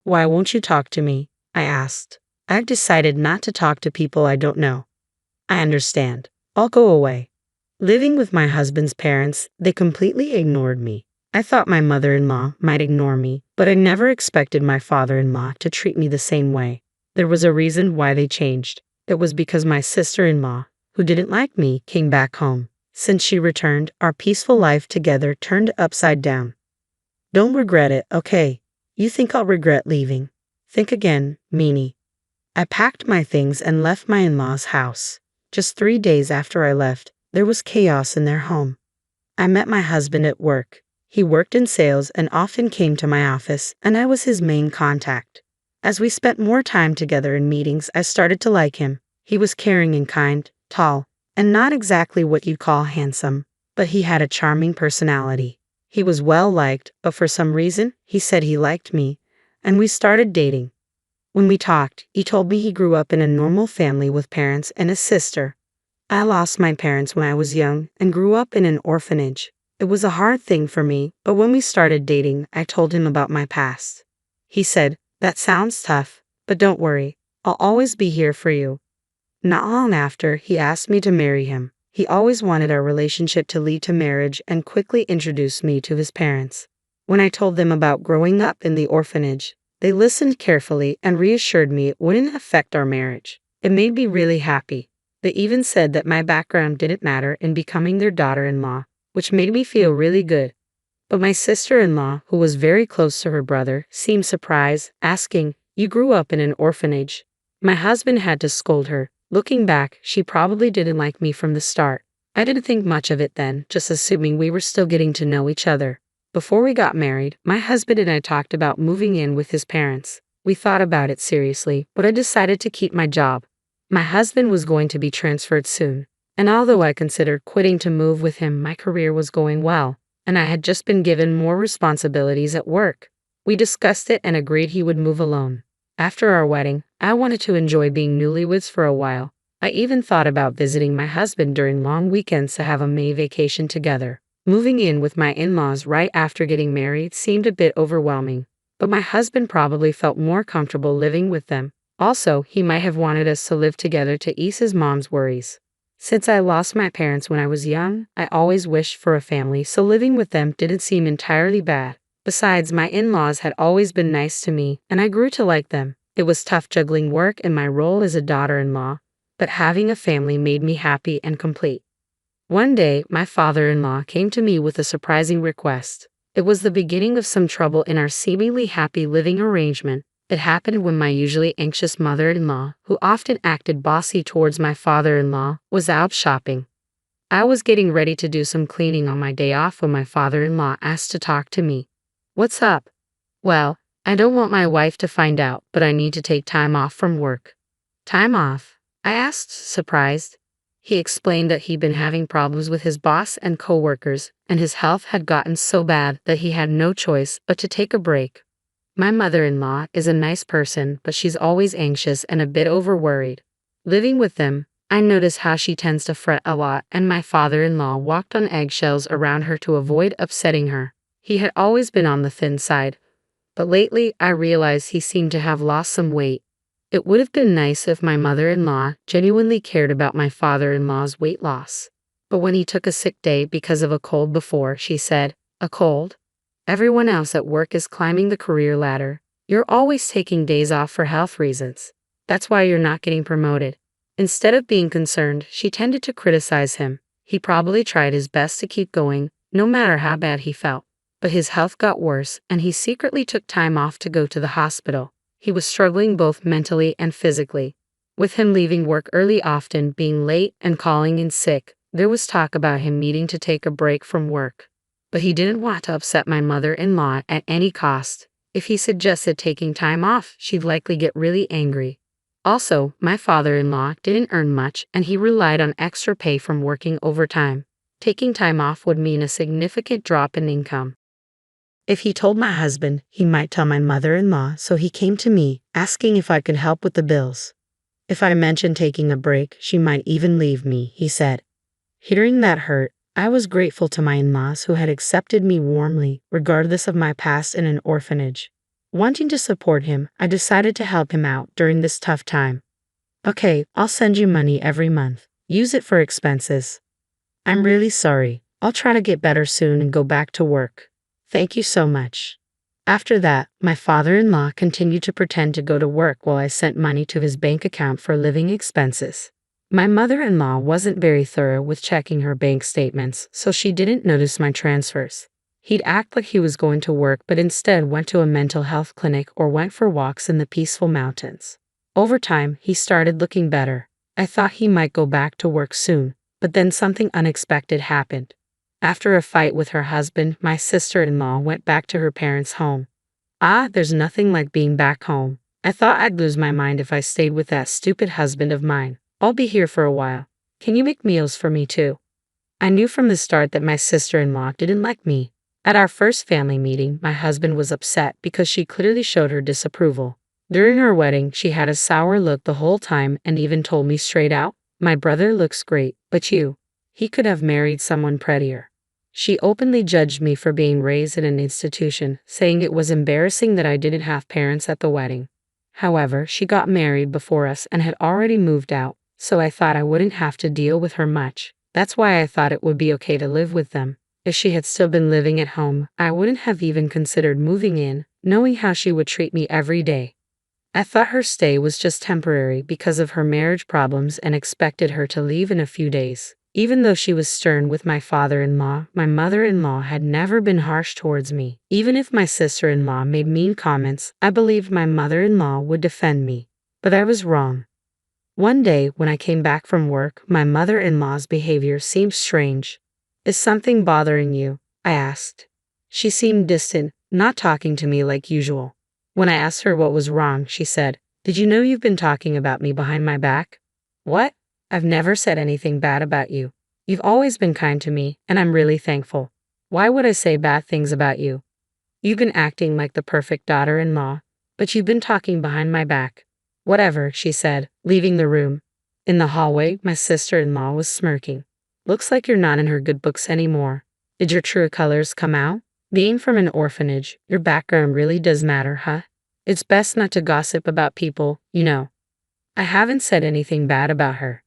Why won't you talk to me? I asked. I've decided not to talk to people I don't know. I understand. I'll go away. Living with my husband's parents, they completely ignored me. I thought my mother-in-law might ignore me, but I never expected my father-in-law to treat me the same way. There was a reason why they changed. It was because my sister-in-law, who didn't like me, came back home. Since she returned, our peaceful life together turned upside down. Don't regret it, okay? You think I'll regret leaving? Think again, meanie. I packed my things and left my in-laws' house. Just 3 days after I left, there was chaos in their home. I met my husband at work. He worked in sales and often came to my office, and I was his main contact. As we spent more time together in meetings, I started to like him. He was caring and kind, tall, and not exactly what you'd call handsome, but he had a charming personality. He was well liked, but for some reason, he said he liked me, and we started dating. When we talked, he told me he grew up in a normal family with parents and a sister. I lost my parents when I was young and grew up in an orphanage. It was a hard thing for me, but when we started dating, I told him about my past. He said, "That sounds tough, but don't worry, I'll always be here for you." Not long after, he asked me to marry him. He always wanted our relationship to lead to marriage and quickly introduced me to his parents. When I told them about growing up in the orphanage, they listened carefully and reassured me it wouldn't affect our marriage. It made me really happy. They even said that my background didn't matter in becoming their daughter-in-law, which made me feel really good. But my sister-in-law, who was very close to her brother, seemed surprised, asking, "You grew up in an orphanage?" My husband had to scold her. Looking back, she probably didn't like me from the start. I didn't think much of it then, just assuming we were still getting to know each other. Before we got married, my husband and I talked about moving in with his parents. We thought about it seriously, but I decided to keep my job. My husband was going to be transferred soon, and although I considered quitting to move with him, my career was going well, and I had just been given more responsibilities at work. We discussed it and agreed he would move alone. After our wedding, I wanted to enjoy being newlyweds for a while. I even thought about visiting my husband during long weekends to have a May vacation together. Moving in with my in-laws right after getting married seemed a bit overwhelming, but my husband probably felt more comfortable living with them. Also, he might have wanted us to live together to ease his mom's worries. Since I lost my parents when I was young, I always wished for a family, so living with them didn't seem entirely bad. Besides, my in-laws had always been nice to me, and I grew to like them. It was tough juggling work and my role as a daughter-in-law, but having a family made me happy and complete. One day, my father-in-law came to me with a surprising request. It was the beginning of some trouble in our seemingly happy living arrangement. It happened when my usually anxious mother-in-law, who often acted bossy towards my father-in-law, was out shopping. I was getting ready to do some cleaning on my day off when my father-in-law asked to talk to me. "What's up?" "Well, I don't want my wife to find out, but I need to take time off from work." "Time off?" I asked, surprised. He explained that he'd been having problems with his boss and coworkers, and his health had gotten so bad that he had no choice but to take a break. My mother-in-law is a nice person, but she's always anxious and a bit overworried. Living with them, I notice how she tends to fret a lot, and my father-in-law walked on eggshells around her to avoid upsetting her. He had always been on the thin side, but lately I realized he seemed to have lost some weight. It would have been nice if my mother-in-law genuinely cared about my father-in-law's weight loss. But when he took a sick day because of a cold before, she said, "A cold? Everyone else at work is climbing the career ladder. You're always taking days off for health reasons. That's why you're not getting promoted." Instead of being concerned, she tended to criticize him. He probably tried his best to keep going, no matter how bad he felt. But his health got worse, and he secretly took time off to go to the hospital. He was struggling both mentally and physically. With him leaving work early, often being late, and calling in sick, there was talk about him needing to take a break from work. But he didn't want to upset my mother-in-law at any cost. If he suggested taking time off, she'd likely get really angry. Also, my father-in-law didn't earn much, and he relied on extra pay from working overtime. Taking time off would mean a significant drop in income. If he told my husband, he might tell my mother-in-law, so he came to me, asking if I could help with the bills. If I mentioned taking a break, she might even leave me, he said. Hearing that hurt, I was grateful to my in-laws who had accepted me warmly, regardless of my past in an orphanage. Wanting to support him, I decided to help him out during this tough time. Okay, I'll send you money every month. Use it for expenses. I'm really sorry. I'll try to get better soon and go back to work. Thank you so much. After that, my father-in-law continued to pretend to go to work while I sent money to his bank account for living expenses. My mother-in-law wasn't very thorough with checking her bank statements, so she didn't notice my transfers. He'd act like he was going to work but instead went to a mental health clinic or went for walks in the peaceful mountains. Over time, he started looking better. I thought he might go back to work soon, but then something unexpected happened. After a fight with her husband, my sister-in-law went back to her parents' home. There's nothing like being back home. I thought I'd lose my mind if I stayed with that stupid husband of mine. I'll be here for a while. Can you make meals for me too? I knew from the start that my sister-in-law didn't like me. At our first family meeting, my husband was upset because she clearly showed her disapproval. During our wedding, she had a sour look the whole time and even told me straight out, "My brother looks great, but he could have married someone prettier." She openly judged me for being raised in an institution, saying it was embarrassing that I didn't have parents at the wedding. However, she got married before us and had already moved out, so I thought I wouldn't have to deal with her much. That's why I thought it would be okay to live with them. If she had still been living at home, I wouldn't have even considered moving in, knowing how she would treat me every day. I thought her stay was just temporary because of her marriage problems and expected her to leave in a few days. Even though she was stern with my father-in-law, my mother-in-law had never been harsh towards me. Even if my sister-in-law made mean comments, I believed my mother-in-law would defend me. But I was wrong. One day, when I came back from work, my mother-in-law's behavior seemed strange. "Is something bothering you?" I asked. She seemed distant, not talking to me like usual. When I asked her what was wrong, she said, "Did you know you've been talking about me behind my back?" "What? I've never said anything bad about you. You've always been kind to me, and I'm really thankful. Why would I say bad things about you? You've been acting like the perfect daughter-in-law, but you've been talking behind my back." "Whatever," she said, leaving the room. In the hallway, my sister-in-law was smirking. "Looks like you're not in her good books anymore. Did your true colors come out? Being from an orphanage, your background really does matter, huh? It's best not to gossip about people, you know." "I haven't said anything bad about her."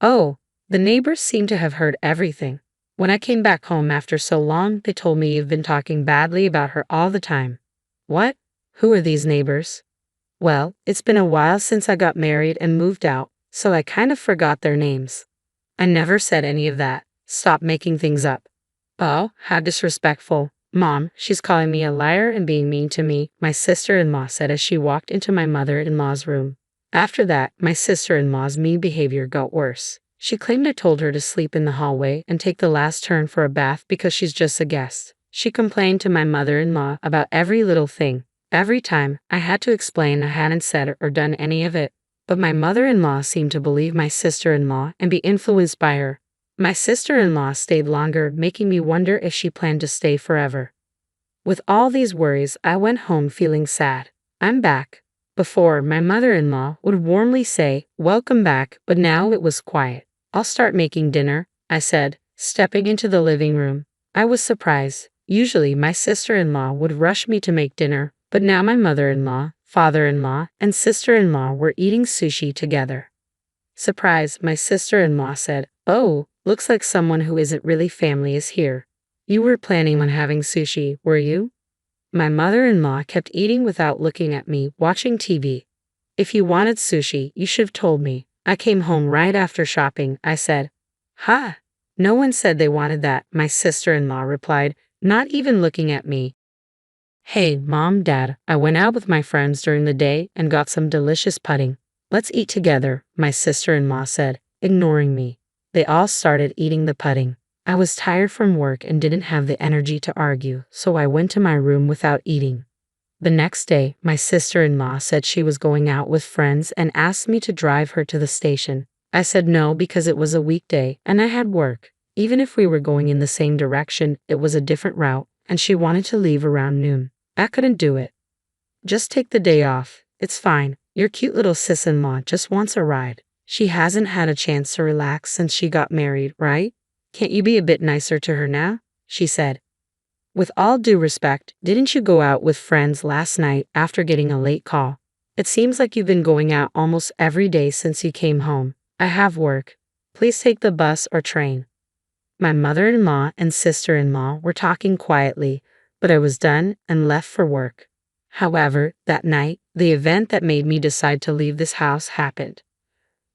"Oh, the neighbors seem to have heard everything. When I came back home after so long, they told me you've been talking badly about her all the time." "What? Who are these neighbors?" "Well, it's been a while since I got married and moved out, so I kind of forgot their names." "I never said any of that. Stop making things up." "Oh, how disrespectful. Mom, she's calling me a liar and being mean to me," my sister-in-law said as she walked into my mother-in-law's room. After that, my sister-in-law's mean behavior got worse. She claimed I told her to sleep in the hallway and take the last turn for a bath because she's just a guest. She complained to my mother-in-law about every little thing. Every time, I had to explain I hadn't said or done any of it. But my mother-in-law seemed to believe my sister-in-law and be influenced by her. My sister-in-law stayed longer, making me wonder if she planned to stay forever. With all these worries, I went home feeling sad. I'm back. Before, my mother-in-law would warmly say, "Welcome back," but now it was quiet. "I'll start making dinner," I said, stepping into the living room. I was surprised. Usually, my sister-in-law would rush me to make dinner, but now my mother-in-law, father-in-law, and sister-in-law were eating sushi together. Surprised, my sister-in-law said, "Oh, looks like someone who isn't really family is here. You were planning on having sushi, were you?" My mother-in-law kept eating without looking at me, watching TV. "If you wanted sushi, you should have told me. I came home right after shopping," I said. "Ha! No one said they wanted that," my sister-in-law replied, not even looking at me. "Hey, Mom, Dad, I went out with my friends during the day and got some delicious pudding. Let's eat together," my sister-in-law said, ignoring me. They all started eating the pudding. I was tired from work and didn't have the energy to argue, so I went to my room without eating. The next day, my sister-in-law said she was going out with friends and asked me to drive her to the station. I said no because it was a weekday and I had work. Even if we were going in the same direction, it was a different route, and she wanted to leave around noon. I couldn't do it. "Just take the day off. It's fine. Your cute little sis-in-law just wants a ride. She hasn't had a chance to relax since she got married, right? Can't you be a bit nicer to her now?" she said. With all due respect, didn't you go out with friends last night after getting a late call? It seems like you've been going out almost every day since you came home. I have work. Please take the bus or train. My mother-in-law and sister-in-law were talking quietly, but I was done and left for work. However, that night, the event that made me decide to leave this house happened.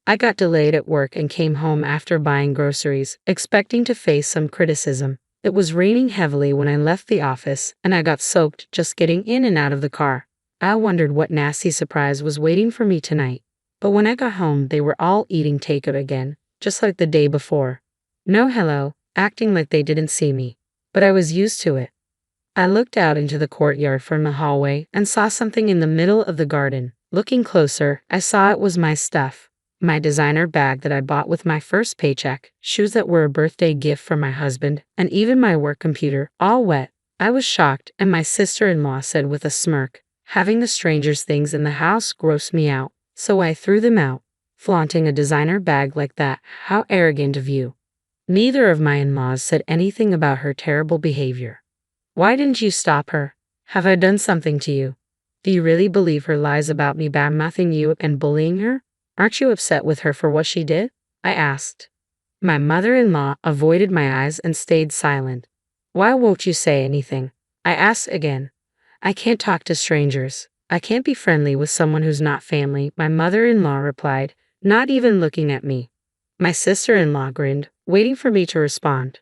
I got delayed at work and came home after buying groceries, expecting to face some criticism. It was raining heavily when I left the office, and I got soaked just getting in and out of the car. I wondered what nasty surprise was waiting for me tonight. But when I got home, they were all eating takeout again, just like the day before. No hello, acting like they didn't see me. But I was used to it. I looked out into the courtyard from the hallway and saw something in the middle of the garden. Looking closer, I saw it was my stuff. My designer bag that I bought with my first paycheck, shoes that were a birthday gift from my husband, and even my work computer, all wet. I was shocked, and my sister-in-law said with a smirk, "Having the strangers' things in the house grossed me out, so I threw them out." Flaunting a designer bag like that, how arrogant of you. Neither of my in-laws said anything about her terrible behavior. Why didn't you stop her? Have I done something to you? Do you really believe her lies about me bad-mouthing you and bullying her? Aren't you upset with her for what she did? I asked. My mother-in-law avoided my eyes and stayed silent. Why won't you say anything? I asked again. I can't talk to strangers. I can't be friendly with someone who's not family, my mother-in-law replied, not even looking at me. My sister-in-law grinned, waiting for me to respond.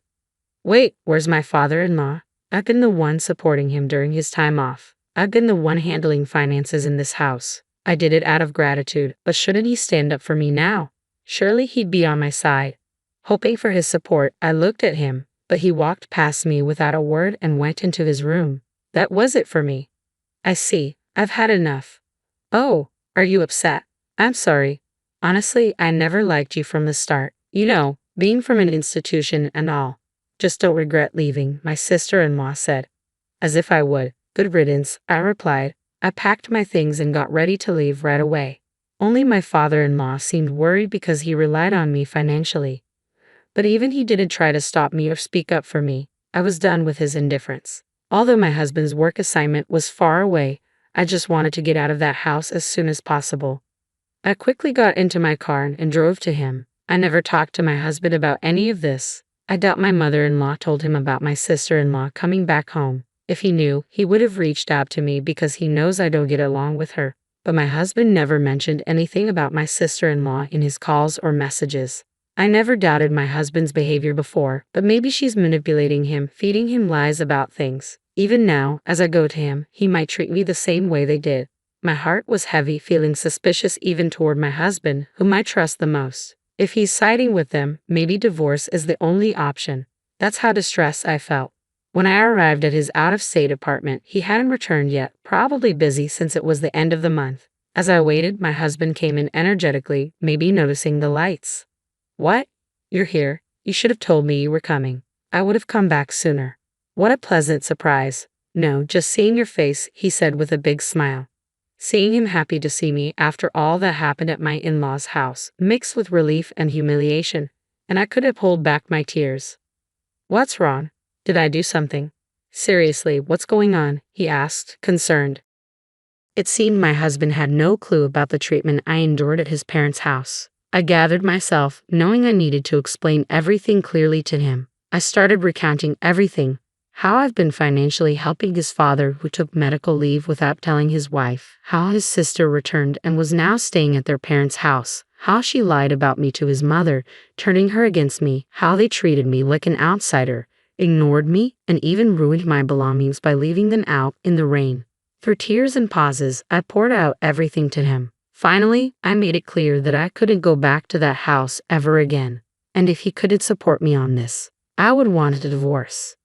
Wait, where's my father-in-law? I've been the one supporting him during his time off. I've been the one handling finances in this house. I did it out of gratitude, but shouldn't he stand up for me now? Surely he'd be on my side. Hoping for his support, I looked at him, but he walked past me without a word and went into his room. That was it for me. I see. I've had enough. Oh, are you upset? I'm sorry. Honestly, I never liked you from the start. You know, being from an institution and all. Just don't regret leaving, my sister-in-law said. As if I would. Good riddance, I replied. I packed my things and got ready to leave right away. Only my father-in-law seemed worried because he relied on me financially. But even he didn't try to stop me or speak up for me. I was done with his indifference. Although my husband's work assignment was far away, I just wanted to get out of that house as soon as possible. I quickly got into my car and drove to him. I never talked to my husband about any of this. I doubt my mother-in-law told him about my sister-in-law coming back home. If he knew, he would have reached out to me because he knows I don't get along with her. But my husband never mentioned anything about my sister-in-law in his calls or messages. I never doubted my husband's behavior before, but maybe she's manipulating him, feeding him lies about things. Even now, as I go to him, he might treat me the same way they did. My heart was heavy, feeling suspicious even toward my husband, whom I trust the most. If he's siding with them, maybe divorce is the only option. That's how distressed I felt. When I arrived at his out-of-state apartment, he hadn't returned yet, probably busy since it was the end of the month. As I waited, my husband came in energetically, maybe noticing the lights. What? You're here? You should have told me you were coming. I would have come back sooner. What a pleasant surprise. No, just seeing your face, he said with a big smile. Seeing him happy to see me after all that happened at my in-laws' house, mixed with relief and humiliation, and I couldn't hold back my tears. What's wrong? Did I do something? Seriously, what's going on? He asked, concerned. It seemed my husband had no clue about the treatment I endured at his parents' house. I gathered myself, knowing I needed to explain everything clearly to him. I started recounting everything. How I've been financially helping his father who took medical leave without telling his wife. How his sister returned and was now staying at their parents' house. How she lied about me to his mother, turning her against me. How they treated me like an outsider, ignored me, and even ruined my belongings by leaving them out in the rain. Through tears and pauses, I poured out everything to him. Finally, I made it clear that I couldn't go back to that house ever again. And if he couldn't support me on this, I would want a divorce.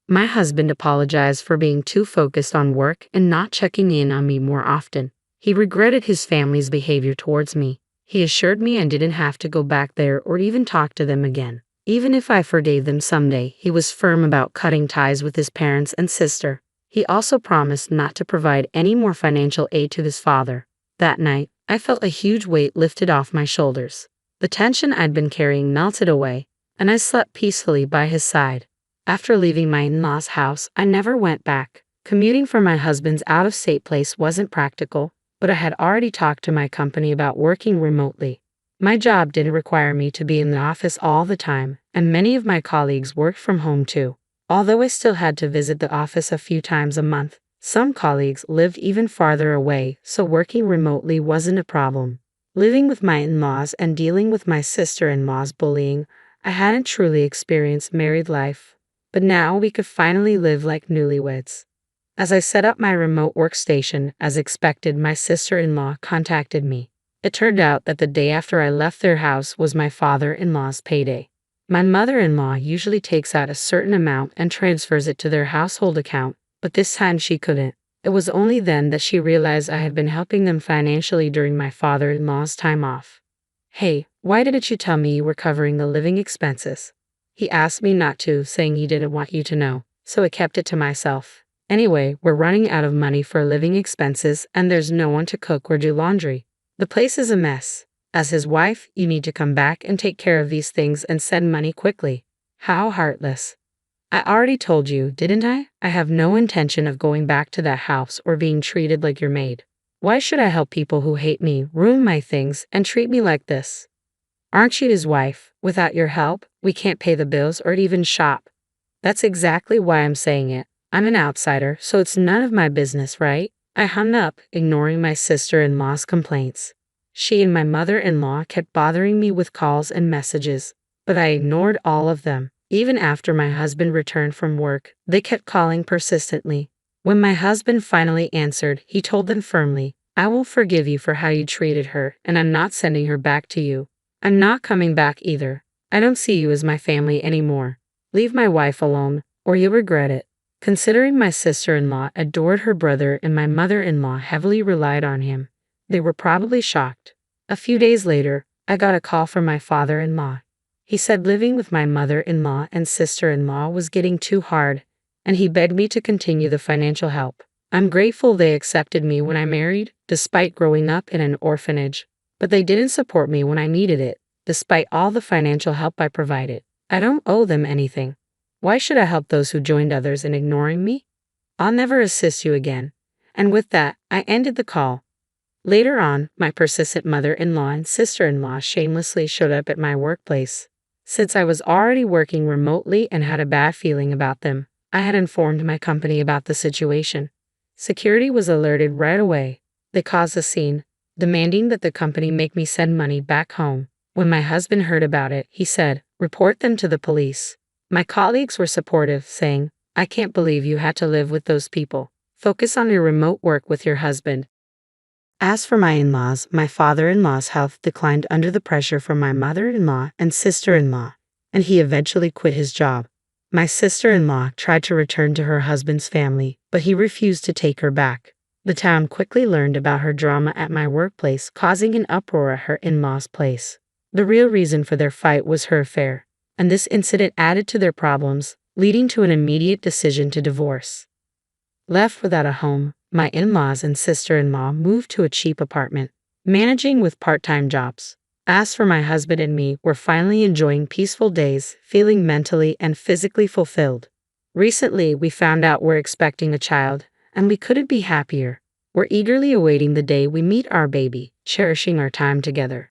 My husband apologized for being too focused on work and not checking in on me more often. He regretted his family's behavior towards me. He assured me I didn't have to go back there or even talk to them again. Even if I forgave them someday, he was firm about cutting ties with his parents and sister. He also promised not to provide any more financial aid to his father. That night, I felt a huge weight lifted off my shoulders. The tension I'd been carrying melted away, and I slept peacefully by his side. After leaving my in-laws' house, I never went back. Commuting from my husband's out-of-state place wasn't practical, but I had already talked to my company about working remotely. My job didn't require me to be in the office all the time, and many of my colleagues worked from home too. Although I still had to visit the office a few times a month, some colleagues lived even farther away, so working remotely wasn't a problem. Living with my in-laws and dealing with my sister-in-law's bullying, I hadn't truly experienced married life. But now we could finally live like newlyweds. As I set up my remote workstation, as expected, my sister-in-law contacted me. It turned out that the day after I left their house was my father-in-law's payday. My mother-in-law usually takes out a certain amount and transfers it to their household account, but this time she couldn't. It was only then that she realized I had been helping them financially during my father-in-law's time off. "Hey, why didn't you tell me you were covering the living expenses?" He asked me not to, saying he didn't want you to know, so I kept it to myself. Anyway, we're running out of money for living expenses, and there's no one to cook or do laundry. The place is a mess. As his wife, you need to come back and take care of these things and send money quickly. How heartless. I already told you, didn't I? I have no intention of going back to that house or being treated like your maid. Why should I help people who hate me, ruin my things, and treat me like this? Aren't you his wife? Without your help, we can't pay the bills or even shop. That's exactly why I'm saying it. I'm an outsider, so it's none of my business, right? I hung up, ignoring my sister-in-law's complaints. She and my mother-in-law kept bothering me with calls and messages, but I ignored all of them. Even after my husband returned from work, they kept calling persistently. When my husband finally answered, he told them firmly, "I will forgive you for how you treated her, and I'm not sending her back to you. I'm not coming back either. I don't see you as my family anymore. Leave my wife alone, or you'll regret it." Considering my sister-in-law adored her brother and my mother-in-law heavily relied on him, they were probably shocked. A few days later, I got a call from my father-in-law. He said living with my mother-in-law and sister-in-law was getting too hard, and he begged me to continue the financial help. I'm grateful they accepted me when I married, despite growing up in an orphanage. But they didn't support me when I needed it, despite all the financial help I provided. I don't owe them anything. Why should I help those who joined others in ignoring me? I'll never assist you again. And with that, I ended the call. Later on, my persistent mother-in-law and sister-in-law shamelessly showed up at my workplace. Since I was already working remotely and had a bad feeling about them, I had informed my company about the situation. Security was alerted right away. They caused a scene, demanding that the company make me send money back home. When my husband heard about it, he said, "Report them to the police." My colleagues were supportive, saying, "I can't believe you had to live with those people. Focus on your remote work with your husband." As for my in-laws, my father-in-law's health declined under the pressure from my mother-in-law and sister-in-law, and he eventually quit his job. My sister-in-law tried to return to her husband's family, but he refused to take her back. The town quickly learned about her drama at my workplace, causing an uproar at her in-law's place. The real reason for their fight was her affair, and this incident added to their problems, leading to an immediate decision to divorce. Left without a home, my in-laws and sister-in-law moved to a cheap apartment, managing with part-time jobs. As for my husband and me, we're finally enjoying peaceful days, feeling mentally and physically fulfilled. Recently, we found out we're expecting a child, and we couldn't be happier. We're eagerly awaiting the day we meet our baby, cherishing our time together.